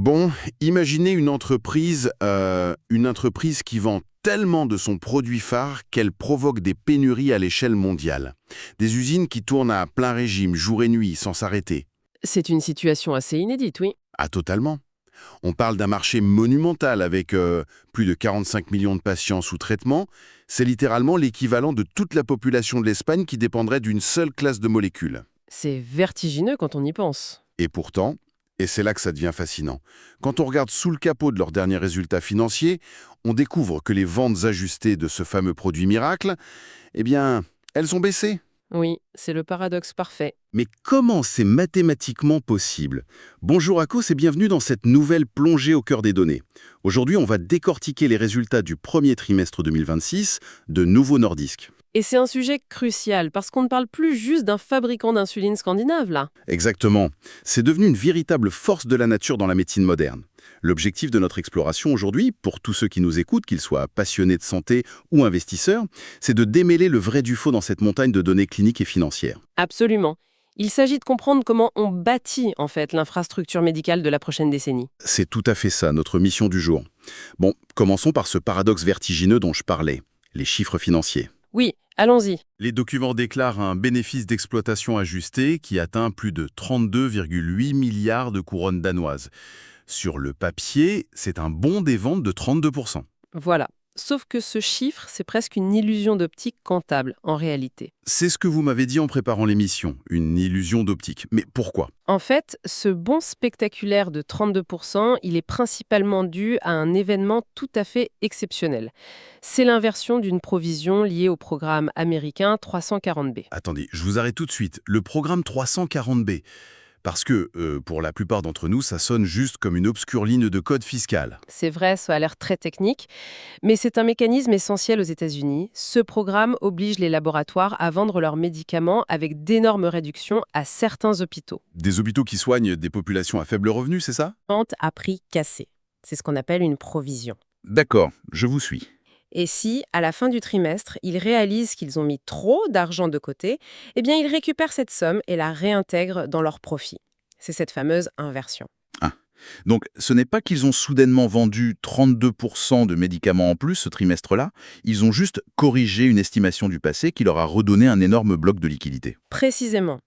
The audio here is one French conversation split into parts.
Bon, imaginez une entreprise qui vend tellement de son produit phare qu'elle provoque des pénuries à l'échelle mondiale. Des usines qui tournent à plein régime, jour et nuit, sans s'arrêter. C'est une situation assez inédite, oui. Ah, totalement. On parle d'un marché monumental avec plus de 45 millions de patients sous traitement. C'est littéralement l'équivalent de toute la population de l'Espagne qui dépendrait d'une seule classe de molécules. C'est vertigineux quand on y pense. Et pourtant, et c'est là que ça devient fascinant, quand on regarde sous le capot de leurs derniers résultats financiers, on découvre que les ventes ajustées de ce fameux produit miracle, eh bien, elles ont baissé. Oui, c'est le paradoxe parfait. Mais comment c'est mathématiquement possible? Bonjour à tous et bienvenue dans cette nouvelle plongée au cœur des données. Aujourd'hui, on va décortiquer les résultats du premier trimestre 2026 de Novo Nordisk. Et c'est un sujet crucial, parce qu'on ne parle plus juste d'un fabricant d'insuline scandinave, là. Exactement. C'est devenu une véritable force de la nature dans la médecine moderne. L'objectif de notre exploration aujourd'hui, pour tous ceux qui nous écoutent, qu'ils soient passionnés de santé ou investisseurs, c'est de démêler le vrai du faux dans cette montagne de données cliniques et financières. Absolument. Il s'agit de comprendre comment on bâtit, en fait, l'infrastructure médicale de la prochaine décennie. C'est tout à fait ça, notre mission du jour. Bon, commençons par ce paradoxe vertigineux dont je parlais, les chiffres financiers. Oui, allons-y. Les documents déclarent un bénéfice d'exploitation ajusté qui atteint plus de 32,8 milliards de couronnes danoises. Sur le papier, c'est un bond des ventes de 32%. Voilà. Sauf que ce chiffre, c'est presque une illusion d'optique comptable, en réalité. C'est ce que vous m'avez dit en préparant l'émission, une illusion d'optique. Mais pourquoi? En fait, ce bond spectaculaire de 32%, il est principalement dû à un événement tout à fait exceptionnel. C'est l'inversion d'une provision liée au programme américain 340B. Attendez, je vous arrête tout de suite. Le programme 340B. Parce que, pour la plupart d'entre nous, ça sonne juste comme une obscure ligne de code fiscal. C'est vrai, ça a l'air très technique, mais c'est un mécanisme essentiel aux États-Unis. Ce programme oblige les laboratoires à vendre leurs médicaments avec d'énormes réductions à certains hôpitaux. Des hôpitaux qui soignent des populations à faible revenu, c'est ça? Vente à prix cassé. C'est ce qu'on appelle une provision. D'accord, je vous suis. Et si, à la fin du trimestre, ils réalisent qu'ils ont mis trop d'argent de côté, eh bien ils récupèrent cette somme et la réintègrent dans leur profit. C'est cette fameuse inversion. Ah. Donc, ce n'est pas qu'ils ont soudainement vendu 32% de médicaments en plus ce trimestre-là, ils ont juste corrigé une estimation du passé qui leur a redonné un énorme bloc de liquidité. Précisément.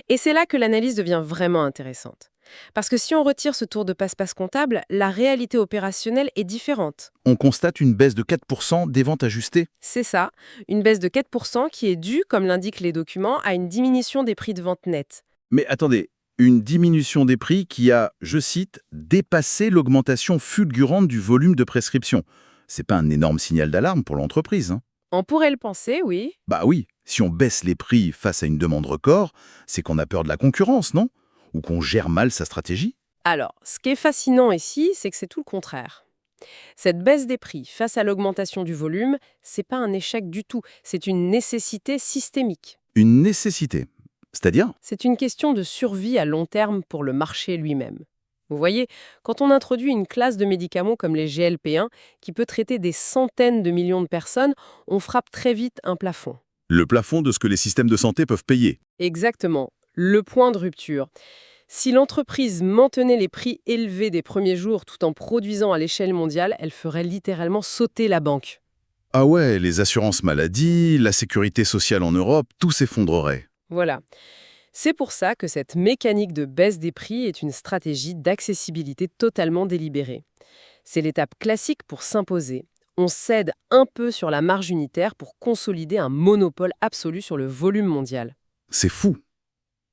Et c'est là que l'analyse devient vraiment intéressante. Parce que si on retire ce tour de passe-passe comptable, la réalité opérationnelle est différente. On constate une baisse de 4% des ventes ajustées. C'est ça, une baisse de 4% qui est due, comme l'indiquent les documents, à une diminution des prix de vente nets. Mais attendez, une diminution des prix qui a, je cite, dépassé l'augmentation fulgurante du volume de prescription. C'est pas un énorme signal d'alarme pour l'entreprise, hein? On pourrait le penser, oui. Bah oui, si on baisse les prix face à une demande record, c'est qu'on a peur de la concurrence, non? Ou qu'on gère mal sa stratégie? Alors, ce qui est fascinant ici, c'est que c'est tout le contraire. Cette baisse des prix face à l'augmentation du volume, c'est pas un échec du tout, c'est une nécessité systémique. Une nécessité. C'est-à-dire? C'est une question de survie à long terme pour le marché lui-même. Vous voyez, quand on introduit une classe de médicaments comme les GLP-1, qui peut traiter des centaines de millions de personnes, on frappe très vite un plafond. Le plafond de ce que les systèmes de santé peuvent payer. Exactement, le point de rupture. Si l'entreprise maintenait les prix élevés des premiers jours tout en produisant à l'échelle mondiale, elle ferait littéralement sauter la banque. Ah ouais, les assurances maladie, la sécurité sociale en Europe, tout s'effondrerait. Voilà. C'est pour ça que cette mécanique de baisse des prix est une stratégie d'accessibilité totalement délibérée. C'est l'étape classique pour s'imposer. On cède un peu sur la marge unitaire pour consolider un monopole absolu sur le volume mondial. C'est fou.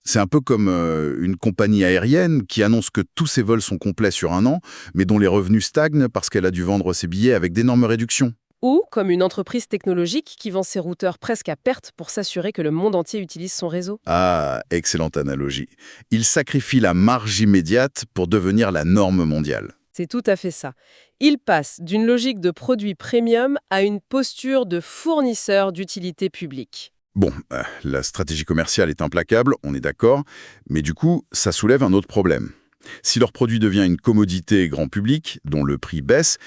C'est un peu comme une compagnie aérienne qui annonce que tous ses vols sont complets sur un an, mais dont les revenus stagnent parce qu'elle a dû vendre ses billets avec d'énormes réductions. Ou comme une entreprise technologique qui vend ses routeurs presque à perte pour s'assurer que le monde entier utilise son réseau. Ah, excellente analogie. Il sacrifie la marge immédiate pour devenir la norme mondiale. C'est tout à fait ça. Il passe d'une logique de produit premium à une posture de fournisseur d'utilité publique. Bon, la stratégie commerciale est implacable, on est d'accord, mais du coup, ça soulève un autre problème. Si leur produit devient une commodité grand public, dont le prix baisse,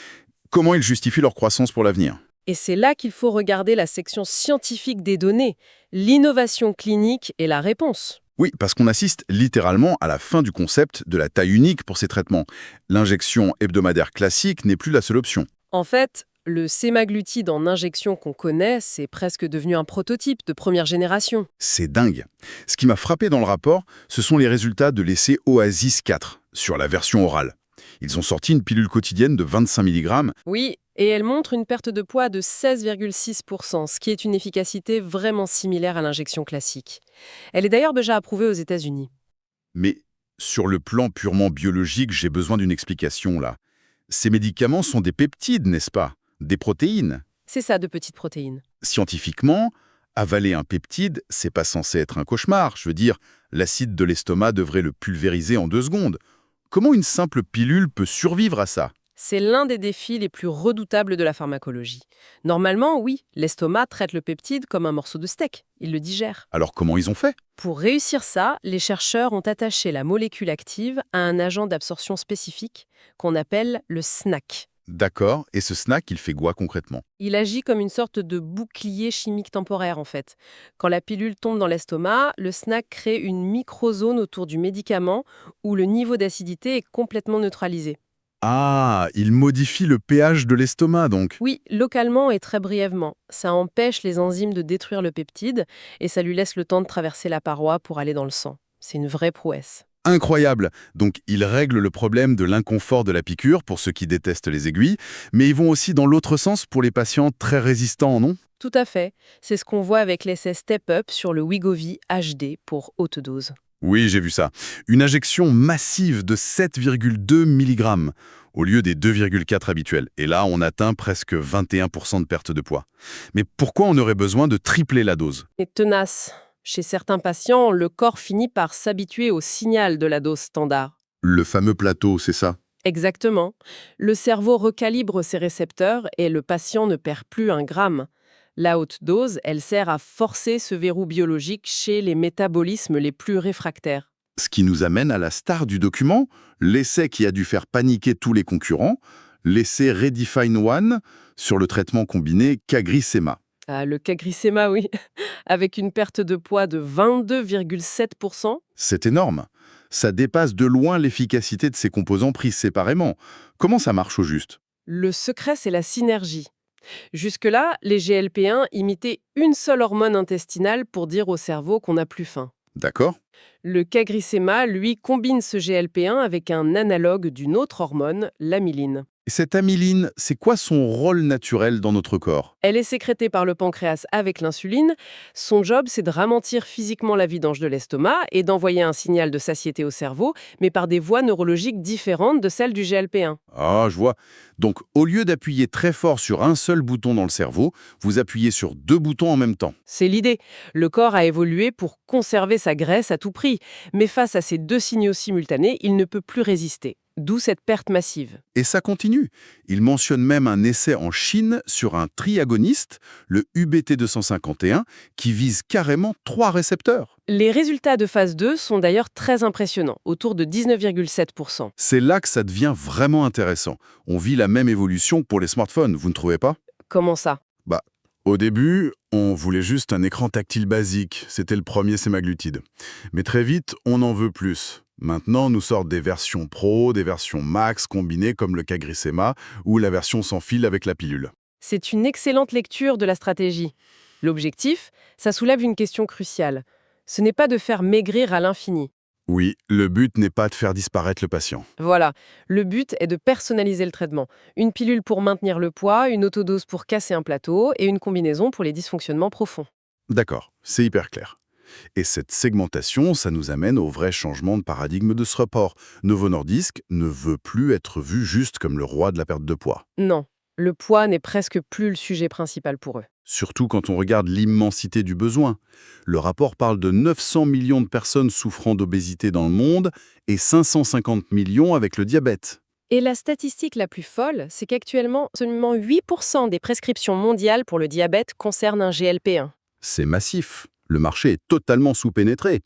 comment ils justifient leur croissance pour l'avenir? Et c'est là qu'il faut regarder la section scientifique des données. L'innovation clinique est la réponse. Oui, parce qu'on assiste littéralement à la fin du concept de la taille unique pour ces traitements. L'injection hebdomadaire classique n'est plus la seule option. En fait, le sémaglutide en injection qu'on connaît, c'est presque devenu un prototype de première génération. C'est dingue. Ce qui m'a frappé dans le rapport, ce sont les résultats de l'essai Oasis 4 sur la version orale. Ils ont sorti une pilule quotidienne de 25 mg. Oui, et elle montre une perte de poids de 16,6%, ce qui est une efficacité vraiment similaire à l'injection classique. Elle est d'ailleurs déjà approuvée aux États-Unis. Mais sur le plan purement biologique, j'ai besoin d'une explication là. Ces médicaments sont des peptides, n'est-ce pas? Des protéines. C'est ça, de petites protéines. Scientifiquement, avaler un peptide, c'est pas censé être un cauchemar. Je veux dire, l'acide de l'estomac devrait le pulvériser en 2 secondes. Comment une simple pilule peut survivre à ça? C'est l'un des défis les plus redoutables de la pharmacologie. Normalement, oui, l'estomac traite le peptide comme un morceau de steak. Il le digère. Alors comment ils ont fait? Pour réussir ça, les chercheurs ont attaché la molécule active à un agent d'absorption spécifique qu'on appelle le SNAC. D'accord, et ce snack, il fait quoi concrètement? Il agit comme une sorte de bouclier chimique temporaire, en fait. Quand la pilule tombe dans l'estomac, le SNAC crée une microzone autour du médicament où le niveau d'acidité est complètement neutralisé. Ah, il modifie le pH de l'estomac donc. Oui, localement et très brièvement. Ça empêche les enzymes de détruire le peptide et ça lui laisse le temps de traverser la paroi pour aller dans le sang. C'est une vraie prouesse. Incroyable. Donc, ils règlent le problème de l'inconfort de la piqûre pour ceux qui détestent les aiguilles, mais ils vont aussi dans l'autre sens pour les patients très résistants, non? Tout à fait. C'est ce qu'on voit avec l'essai Step Up sur le Wegovy HD pour haute dose. Oui, j'ai vu ça. Une injection massive de 7,2 mg au lieu des 2,4 habituels. Et là, on atteint presque 21% de perte de poids. Mais pourquoi on aurait besoin de tripler la dose? Et tenace. Chez certains patients, le corps finit par s'habituer au signal de la dose standard. Le fameux plateau, c'est ça? Exactement. Le cerveau recalibre ses récepteurs et le patient ne perd plus un gramme. La haute dose, elle sert à forcer ce verrou biologique chez les métabolismes les plus réfractaires. Ce qui nous amène à la star du document, l'essai qui a dû faire paniquer tous les concurrents, l'essai Redefine One sur le traitement combiné CagriSema. Ah, le CagriSema, oui, avec une perte de poids de 22,7%. C'est énorme. Ça dépasse de loin l'efficacité de ces composants pris séparément. Comment ça marche au juste? Le secret, c'est la synergie. Jusque-là, les GLP-1 imitaient une seule hormone intestinale pour dire au cerveau qu'on n'a plus faim. D'accord? Le CagriSema, lui, combine ce GLP-1 avec un analogue d'une autre hormone, l'amyline. Et cette amyline, c'est quoi son rôle naturel dans notre corps? Elle est sécrétée par le pancréas avec l'insuline. Son job, c'est de ralentir physiquement la vidange de l'estomac et d'envoyer un signal de satiété au cerveau, mais par des voies neurologiques différentes de celles du GLP-1. Ah, je vois. Donc, au lieu d'appuyer très fort sur un seul bouton dans le cerveau, vous appuyez sur 2 boutons en même temps. C'est l'idée. Le corps a évolué pour conserver sa graisse à tout prix. Mais face à ces deux signaux simultanés, il ne peut plus résister. D'où cette perte massive. Et ça continue. Il mentionne même un essai en Chine sur un triagoniste, le UBT251, qui vise carrément 3 récepteurs. Les résultats de phase 2 sont d'ailleurs très impressionnants, autour de 19,7%. C'est là que ça devient vraiment intéressant. On vit la même évolution pour les smartphones, vous ne trouvez pas? Comment ça? Bah, au début, on voulait juste un écran tactile basique. C'était le premier sémaglutide. Mais très vite, on en veut plus. Maintenant, nous sortent des versions Pro, des versions Max combinées comme le CagriSema ou la version sans fil avec la pilule. C'est une excellente lecture de la stratégie. L'objectif, ça soulève une question cruciale. Ce n'est pas de faire maigrir à l'infini. Oui, le but n'est pas de faire disparaître le patient. Voilà, le but est de personnaliser le traitement. Une pilule pour maintenir le poids, une autodose pour casser un plateau et une combinaison pour les dysfonctionnements profonds. D'accord, c'est hyper clair. Et cette segmentation, ça nous amène au vrai changement de paradigme de ce rapport. Novo Nordisk ne veut plus être vu juste comme le roi de la perte de poids. Non, le poids n'est presque plus le sujet principal pour eux. Surtout quand on regarde l'immensité du besoin. Le rapport parle de 900 millions de personnes souffrant d'obésité dans le monde et 550 millions avec le diabète. Et la statistique la plus folle, c'est qu'actuellement, seulement 8% des prescriptions mondiales pour le diabète concernent un GLP-1. C'est massif. Le marché est totalement sous-pénétré.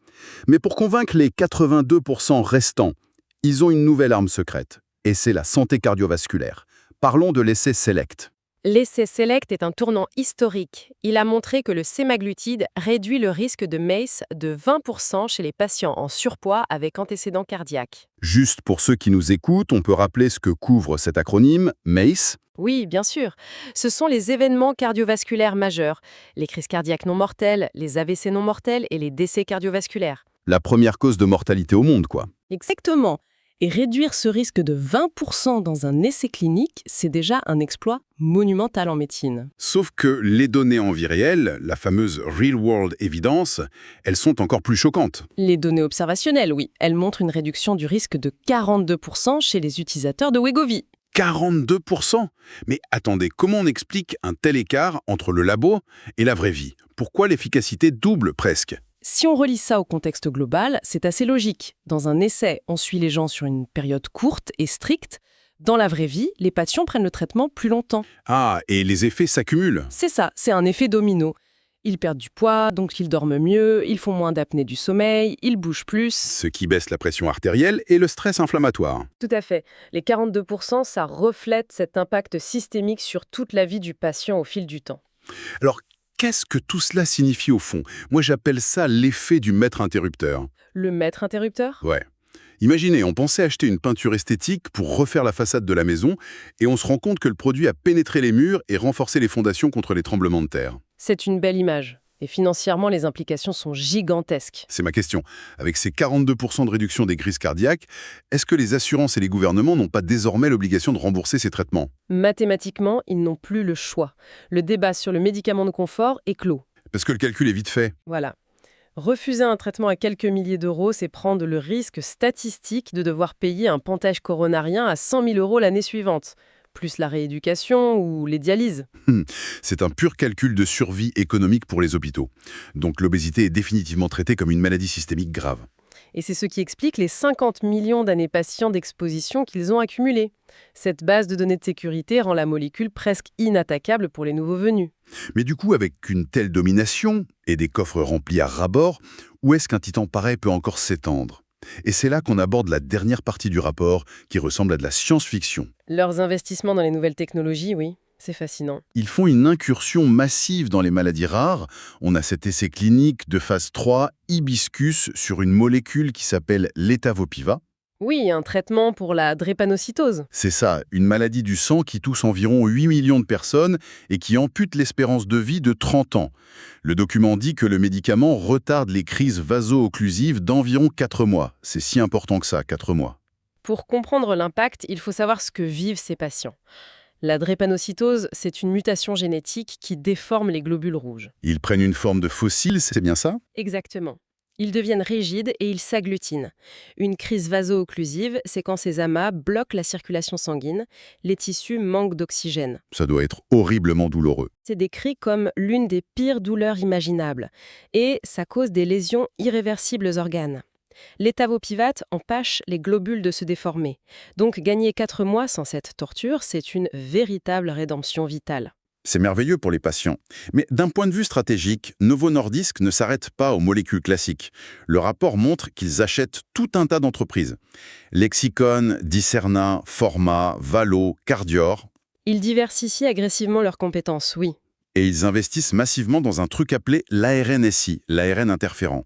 Mais pour convaincre les 82% restants, ils ont une nouvelle arme secrète. Et c'est la santé cardiovasculaire. Parlons de l'essai SELECT. L'essai SELECT est un tournant historique. Il a montré que le sémaglutide réduit le risque de MACE de 20% chez les patients en surpoids avec antécédents cardiaques. Juste pour ceux qui nous écoutent, on peut rappeler ce que couvre cet acronyme, MACE. Oui, bien sûr. Ce sont les événements cardiovasculaires majeurs, les crises cardiaques non mortelles, les AVC non mortels et les décès cardiovasculaires. La première cause de mortalité au monde, quoi. Exactement. Et réduire ce risque de 20% dans un essai clinique, c'est déjà un exploit monumental en médecine. Sauf que les données en vie réelle, la fameuse real-world evidence, elles sont encore plus choquantes. Les données observationnelles, oui, elles montrent une réduction du risque de 42% chez les utilisateurs de Wegovy. 42%. Mais attendez, comment on explique un tel écart entre le labo et la vraie vie? Pourquoi l'efficacité double presque? Si on relie ça au contexte global, c'est assez logique. Dans un essai, on suit les gens sur une période courte et stricte. Dans la vraie vie, les patients prennent le traitement plus longtemps. Ah, et les effets s'accumulent. C'est ça, c'est un effet domino. Ils perdent du poids, donc ils dorment mieux, ils font moins d'apnée du sommeil, ils bougent plus. Ce qui baisse la pression artérielle et le stress inflammatoire. Tout à fait. Les 42%, ça reflète cet impact systémique sur toute la vie du patient au fil du temps. Alors, qu'est-ce que tout cela signifie au fond? Moi, j'appelle ça l'effet du maître interrupteur. Le maître interrupteur? Ouais. Imaginez, on pensait acheter une peinture esthétique pour refaire la façade de la maison, et on se rend compte que le produit a pénétré les murs et renforcé les fondations contre les tremblements de terre. C'est une belle image. Et financièrement, les implications sont gigantesques. C'est ma question. Avec ces 42% de réduction des crises cardiaques, est-ce que les assurances et les gouvernements n'ont pas désormais l'obligation de rembourser ces traitements? Mathématiquement, ils n'ont plus le choix. Le débat sur le médicament de confort est clos. Parce que le calcul est vite fait. Voilà. Refuser un traitement à quelques milliers d'euros, c'est prendre le risque statistique de devoir payer un pontage coronarien à 100 000 euros l'année suivante, plus la rééducation ou les dialyses. C'est un pur calcul de survie économique pour les hôpitaux. Donc l'obésité est définitivement traitée comme une maladie systémique grave. Et c'est ce qui explique les 50 millions d'années patients d'exposition qu'ils ont accumulés. Cette base de données de sécurité rend la molécule presque inattaquable pour les nouveaux venus. Mais du coup, avec une telle domination et des coffres remplis à ras-bord, où est-ce qu'un titan pareil peut encore s'étendre? Et c'est là qu'on aborde la dernière partie du rapport, qui ressemble à de la science-fiction. Leurs investissements dans les nouvelles technologies, oui, c'est fascinant. Ils font une incursion massive dans les maladies rares. On a cet essai clinique de phase 3, Hibiscus, sur une molécule qui s'appelle l'étavopivat. Oui, un traitement pour la drépanocytose. C'est ça, une maladie du sang qui touche environ 8 millions de personnes et qui ampute l'espérance de vie de 30 ans. Le document dit que le médicament retarde les crises vaso-occlusives d'environ 4 mois. C'est si important que ça, 4 mois. Pour comprendre l'impact, il faut savoir ce que vivent ces patients. La drépanocytose, c'est une mutation génétique qui déforme les globules rouges. Ils prennent une forme de fossile, c'est bien ça? Exactement. Ils deviennent rigides et ils s'agglutinent. Une crise vaso-occlusive, c'est quand ces amas bloquent la circulation sanguine, les tissus manquent d'oxygène. Ça doit être horriblement douloureux. C'est décrit comme l'une des pires douleurs imaginables. Et ça cause des lésions irréversibles aux organes. L'étavopivat empêche les globules de se déformer. Donc gagner 4 mois sans cette torture, c'est une véritable rédemption vitale. C'est merveilleux pour les patients. Mais d'un point de vue stratégique, Novo Nordisk ne s'arrête pas aux molécules classiques. Le rapport montre qu'ils achètent tout un tas d'entreprises. Lexicon, Dicerna, Forma, Valo, Cardior. Ils diversifient agressivement leurs compétences, oui. Et ils investissent massivement dans un truc appelé l'ARNSI, l'ARN interférent.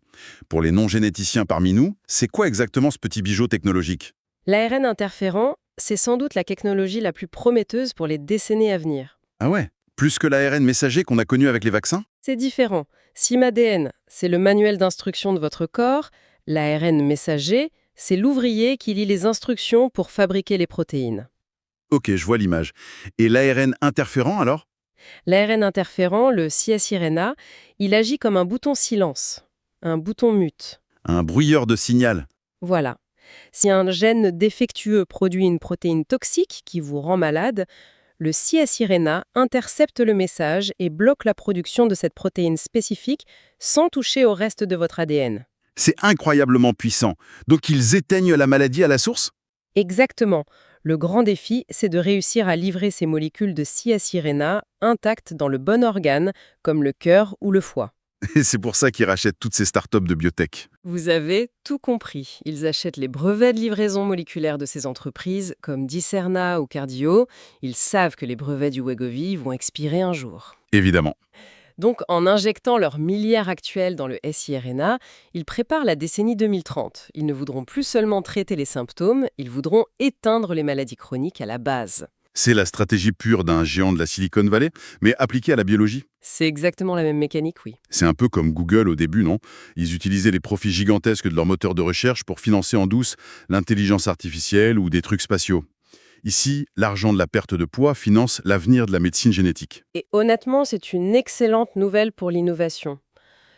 Pour les non-généticiens parmi nous, c'est quoi exactement ce petit bijou technologique? L'ARN interférent, c'est sans doute la technologie la plus prometteuse pour les décennies à venir. Ah ouais? Plus que l'ARN messager qu'on a connu avec les vaccins? C'est différent. Si MADN, c'est le manuel d'instruction de votre corps, l'ARN messager, c'est l'ouvrier qui lit les instructions pour fabriquer les protéines. Ok, je vois l'image. Et l'ARN interférent alors? L'ARN interférent, le siRNA, il agit comme un bouton silence, un bouton mute. Un brouilleur de signal. Voilà. Si un gène défectueux produit une protéine toxique qui vous rend malade, le siRNA intercepte le message et bloque la production de cette protéine spécifique sans toucher au reste de votre ADN. C'est incroyablement puissant. Donc ils éteignent la maladie à la source? Exactement. Le grand défi, c'est de réussir à livrer ces molécules de siRNA intactes dans le bon organe, comme le cœur ou le foie. Et c'est pour ça qu'ils rachètent toutes ces startups de biotech. Vous avez tout compris. Ils achètent les brevets de livraison moléculaire de ces entreprises, comme Dicerna ou Cardio. Ils savent que les brevets du Wegovy vont expirer un jour. Évidemment. Donc, en injectant leurs milliards actuels dans le siRNA, ils préparent la décennie 2030. Ils ne voudront plus seulement traiter les symptômes, ils voudront éteindre les maladies chroniques à la base. C'est la stratégie pure d'un géant de la Silicon Valley, mais appliquée à la biologie. C'est exactement la même mécanique, oui. C'est un peu comme Google au début, non? Ils utilisaient les profits gigantesques de leur moteur de recherche pour financer en douce l'intelligence artificielle ou des trucs spatiaux. Ici, l'argent de la perte de poids finance l'avenir de la médecine génétique. Et honnêtement, c'est une excellente nouvelle pour l'innovation.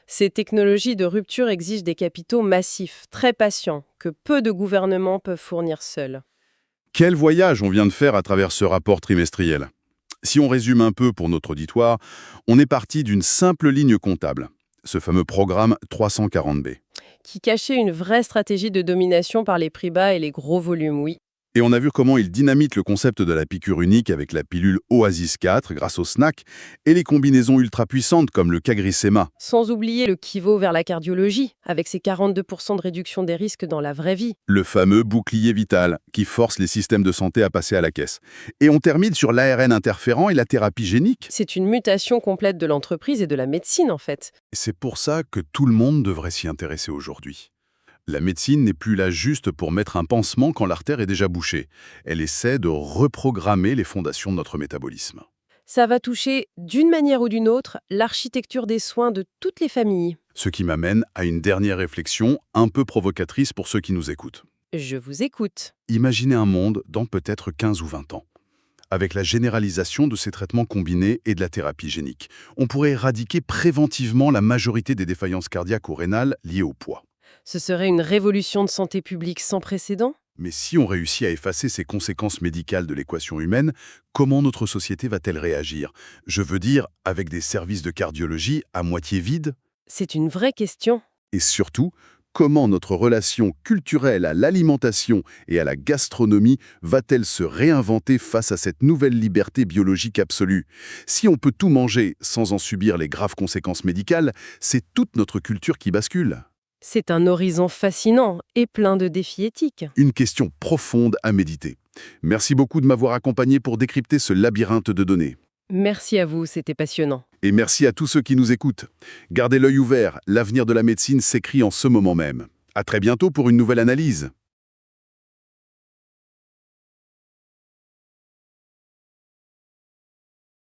Ces technologies de rupture exigent des capitaux massifs, très patients, que peu de gouvernements peuvent fournir seuls. Quel voyage on vient de faire à travers ce rapport trimestriel? Si on résume un peu pour notre auditoire, on est parti d'une simple ligne comptable, ce fameux programme 340B. Qui cachait une vraie stratégie de domination par les prix bas et les gros volumes, oui. Et on a vu comment il dynamite le concept de la piqûre unique avec la pilule Oasis 4 grâce au snack et les combinaisons ultra puissantes comme le CagriSema. Sans oublier le pivot vers la cardiologie, avec ses 42% de réduction des risques dans la vraie vie. Le fameux bouclier vital qui force les systèmes de santé à passer à la caisse. Et on termine sur l'ARN interférent et la thérapie génique. C'est une mutation complète de l'entreprise et de la médecine, en fait. C'est pour ça que tout le monde devrait s'y intéresser aujourd'hui. La médecine n'est plus là juste pour mettre un pansement quand l'artère est déjà bouchée. Elle essaie de reprogrammer les fondations de notre métabolisme. Ça va toucher, d'une manière ou d'une autre, l'architecture des soins de toutes les familles. Ce qui m'amène à une dernière réflexion un peu provocatrice pour ceux qui nous écoutent. Je vous écoute. Imaginez un monde dans peut-être 15 ou 20 ans. Avec la généralisation de ces traitements combinés et de la thérapie génique, on pourrait éradiquer préventivement la majorité des défaillances cardiaques ou rénales liées au poids. Ce serait une révolution de santé publique sans précédent? Mais si on réussit à effacer ces conséquences médicales de l'équation humaine, comment notre société va-t-elle réagir? Je veux dire, avec des services de cardiologie à moitié vides? C'est une vraie question. Et surtout, comment notre relation culturelle à l'alimentation et à la gastronomie va-t-elle se réinventer face à cette nouvelle liberté biologique absolue? Si on peut tout manger sans en subir les graves conséquences médicales, c'est toute notre culture qui bascule. C'est un horizon fascinant et plein de défis éthiques. Une question profonde à méditer. Merci beaucoup de m'avoir accompagné pour décrypter ce labyrinthe de données. Merci à vous, c'était passionnant. Et merci à tous ceux qui nous écoutent. Gardez l'œil ouvert, l'avenir de la médecine s'écrit en ce moment même. À très bientôt pour une nouvelle analyse.